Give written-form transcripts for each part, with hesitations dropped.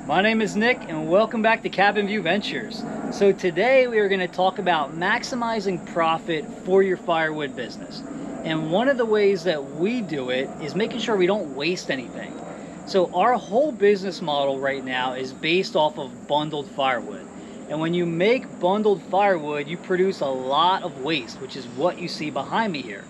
My name is Nick and welcome back to Cabin View Ventures. So today we are going to talk about maximizing profit for your firewood business. And one of the ways that we do it is making sure we don't waste anything. So our whole business model right now is based off of bundled firewood. And when you make bundled firewood, you produce a lot of waste, which is what you see behind me here.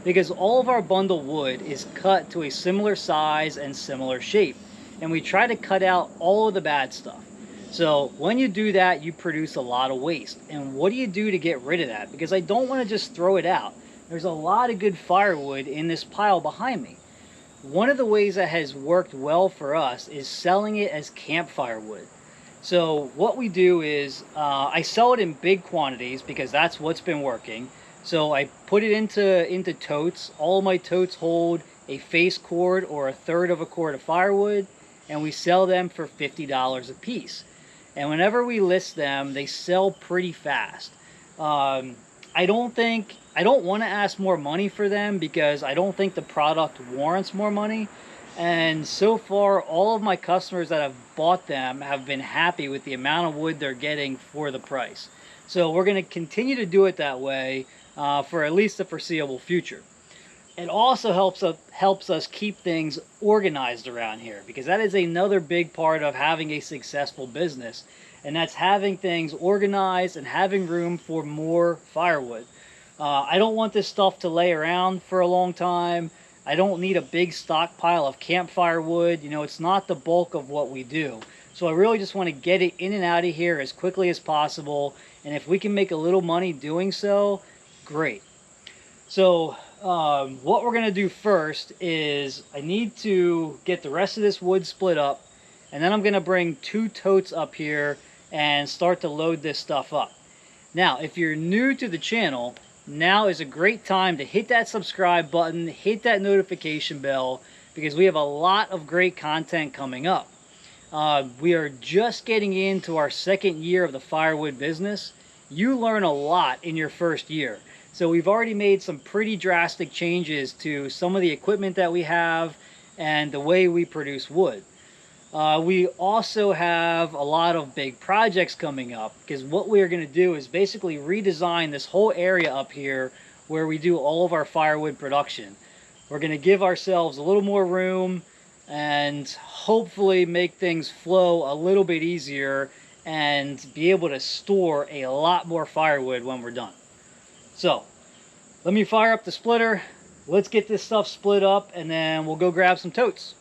Because all of our bundled wood is cut to a similar size and similar shape. And we try to cut out all of the bad stuff. So when you do that, you produce a lot of waste. And what do you do to get rid of that? Because I don't want to just throw it out. There's a lot of good firewood in this pile behind me. One of the ways that has worked well for us is selling it as campfire wood. So what we do is I sell it in big quantities because that's what's been working. So I put it into totes. All of my totes hold a face cord or a third of a cord of firewood, and we sell them for $50 a piece. And whenever we list them, they sell pretty fast. I don't want to ask more money for them because I don't think the product warrants more money. And so far, all of my customers that have bought them have been happy with the amount of wood they're getting for the price. So we're going to continue to do it that way for at least the foreseeable future. It also helps us keep things organized around here, because that is another big part of having a successful business, and that's having things organized and having room for more firewood. I don't want this stuff to lay around for a long time. I don't need a big stockpile of campfire wood. You know, it's not the bulk of what we do. So I really just want to get it in and out of here as quickly as possible, and if we can make a little money doing so, great. So what we're going to do first is I need to get the rest of this wood split up, and then I'm going to bring 2 totes up here and start to load this stuff up. Now, if you're new to the channel, now is a great time to hit that subscribe button, hit that notification bell, because we have a lot of great content coming up. We are just getting into our 2nd year of the firewood business. You learn a lot in your first year. So we've already made some pretty drastic changes to some of the equipment that we have and the way we produce wood. We also have a lot of big projects coming up, because what we are going to do is basically redesign this whole area up here where we do all of our firewood production. We're going to give ourselves a little more room and hopefully make things flow a little bit easier and be able to store a lot more firewood when we're done. So let me fire up the splitter. Let's get this stuff split up, and then we'll go grab some totes.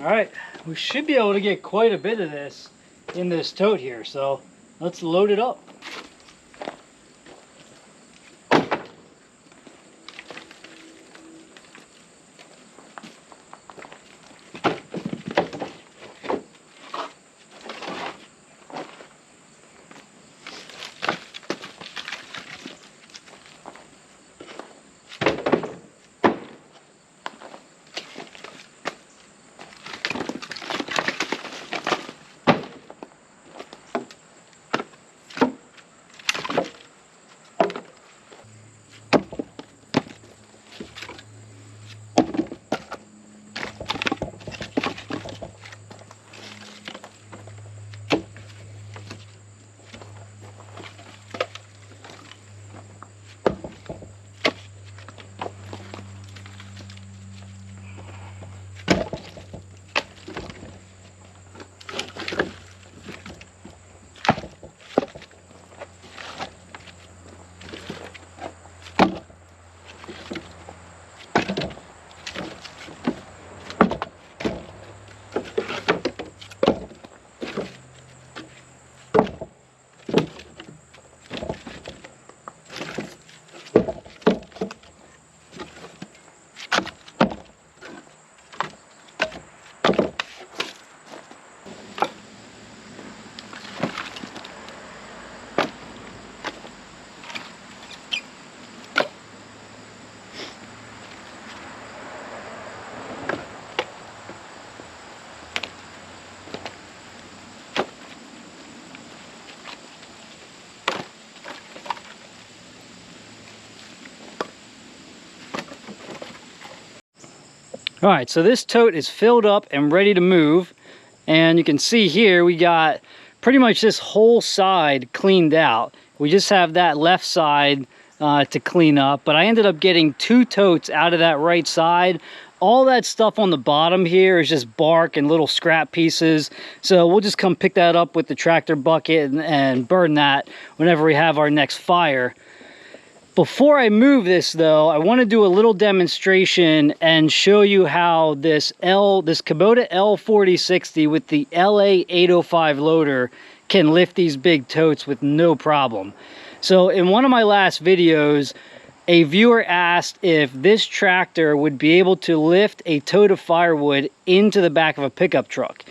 All right, we should be able to get quite a bit of this in this tote here, so let's load it up. All right, so this tote is filled up and ready to move. And you can see here, we got pretty much this whole side cleaned out. We just have that left side to clean up, but I ended up getting 2 totes out of that right side. All that stuff on the bottom here is just bark and little scrap pieces. So we'll just come pick that up with the tractor bucket and burn that whenever we have our next fire. Before I move this though, I want to do a little demonstration and show you how this Kubota L4060 with the LA805 loader can lift these big totes with no problem. So in one of my last videos, a viewer asked if this tractor would be able to lift a tote of firewood into the back of a pickup truck.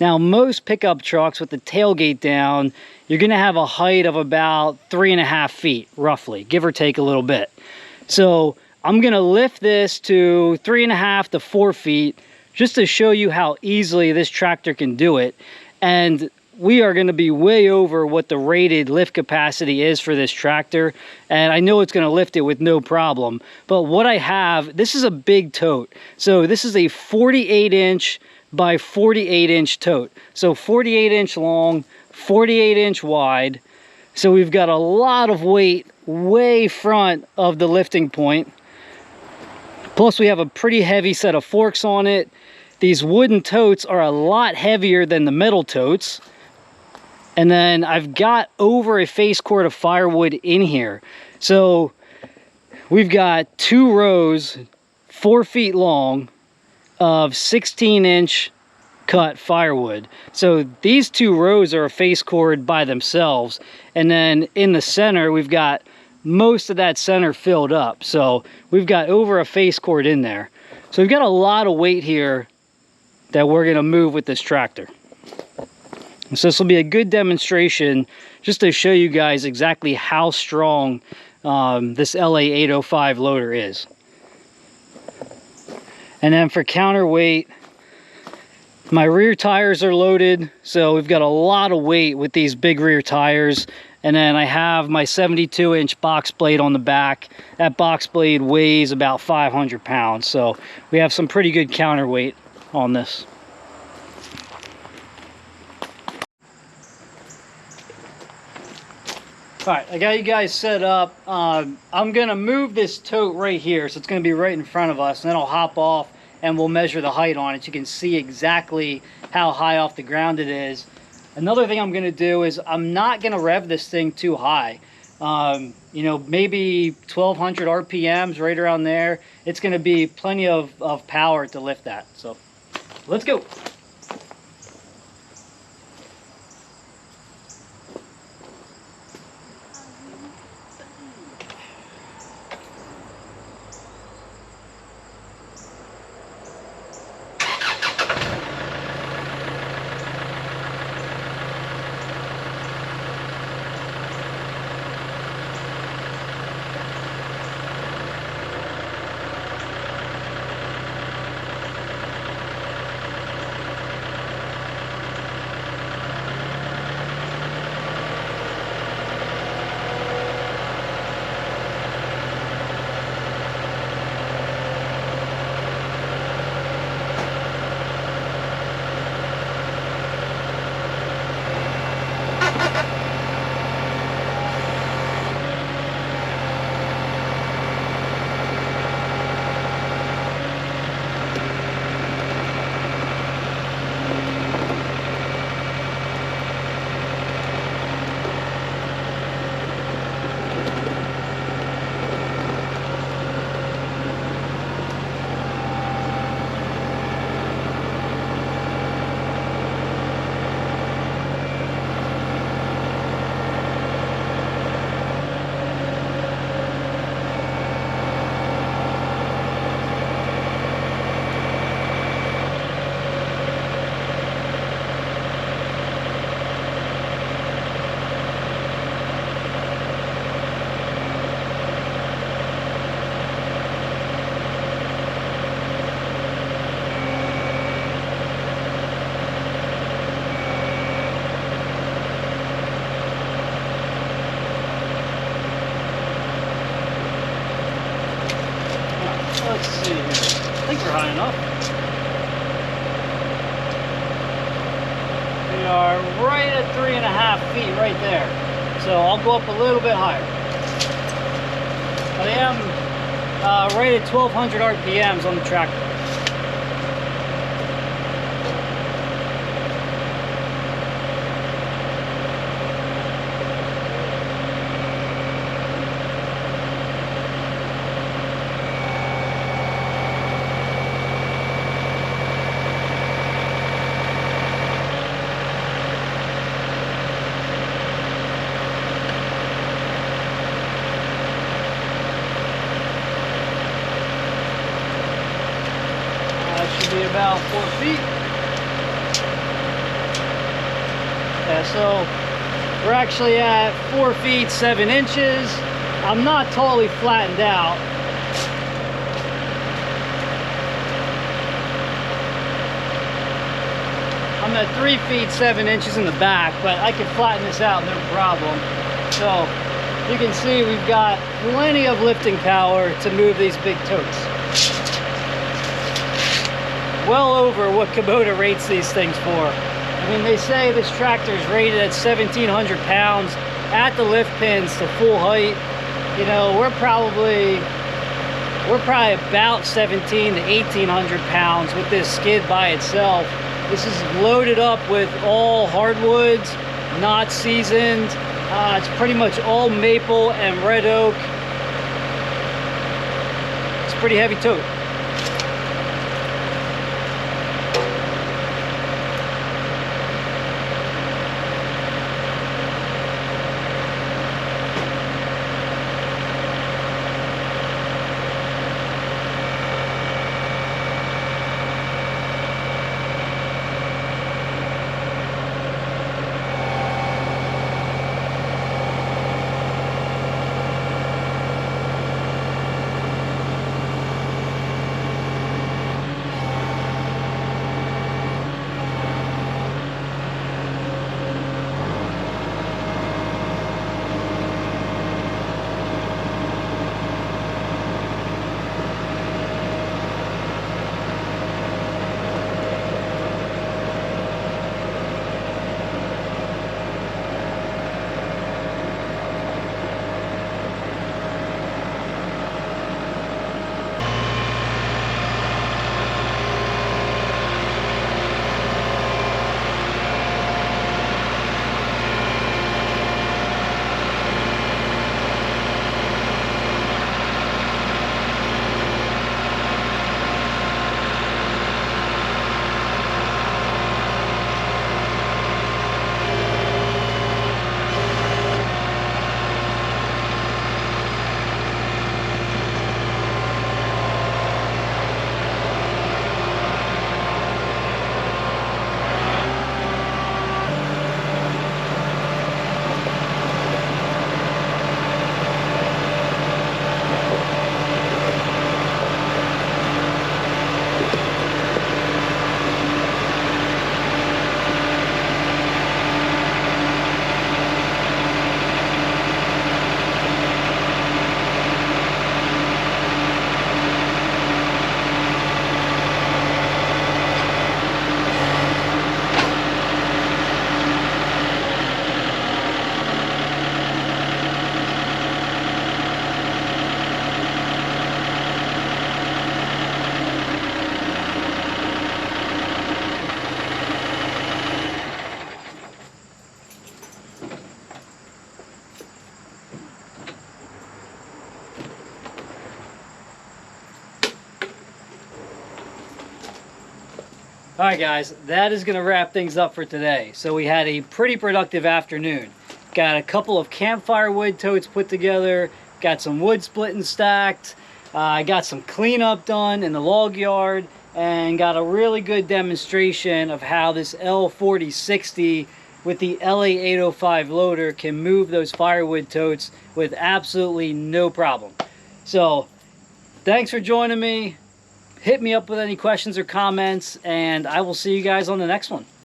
Now, most pickup trucks with the tailgate down, you're gonna have a height of about 3.5 feet, roughly, give or take a little bit. So I'm gonna lift this to 3.5 to 4 feet, just to show you how easily this tractor can do it. And we are gonna be way over what the rated lift capacity is for this tractor. And I know it's gonna lift it with no problem. But what I have, this is a big tote. So this is a 48-inch by 48-inch tote. So 48-inch long, 48-inch wide. So we've got a lot of weight way front of the lifting point. Plus we have a pretty heavy set of forks on it. These wooden totes are a lot heavier than the metal totes. And then I've got over a face cord of firewood in here. So we've got 2 rows, 4 feet long, of 16-inch cut firewood. So these 2 rows are a face cord by themselves. And then in the center, we've got most of that center filled up. So we've got over a face cord in there. So we've got a lot of weight here that we're gonna move with this tractor. So this will be a good demonstration just to show you guys exactly how strong this LA805 loader is. And then for counterweight, my rear tires are loaded, so we've got a lot of weight with these big rear tires. And then I have my 72-inch box blade on the back. That box blade weighs about 500 pounds, so we have some pretty good counterweight on this. All right, I got you guys set up. I'm gonna move this tote right here, so it's gonna be right in front of us, and then I'll hop off and we'll measure the height on it. You can see exactly how high off the ground it is. Another thing I'm gonna do is I'm not gonna rev this thing too high. You know, maybe 1200 RPMs, right around there. It's gonna be plenty of power to lift that, so. Let's go. Let's see here. I think we're high enough. We are right at 3.5 feet right there. So I'll go up a little bit higher. I am right at 1200 RPMs on the tractor. Should be about 4 feet. Yeah, so we're actually at 4 feet 7 inches. I'm not totally flattened out. I'm at 3 feet 7 inches in the back, but I can flatten this out no problem. So you can see we've got plenty of lifting power to move these big totes. Well over what Kubota rates these things for. I mean, they say this tractor is rated at 1,700 pounds at the lift pins to full height. You know, we're probably about 1,700 to 1,800 pounds with this skid by itself. This is loaded up with all hardwoods, not seasoned. It's pretty much all maple and red oak. It's a pretty heavy tote. All right, guys, that is going to wrap things up for today. So we had a pretty productive afternoon. Got a couple of campfire wood totes put together, got some wood split and stacked, I got some cleanup done in the log yard, and got a really good demonstration of how this L4060 with the LA805 loader can move those firewood totes with absolutely no problem. So thanks for joining me. Hit me up with any questions or comments, and I will see you guys on the next one.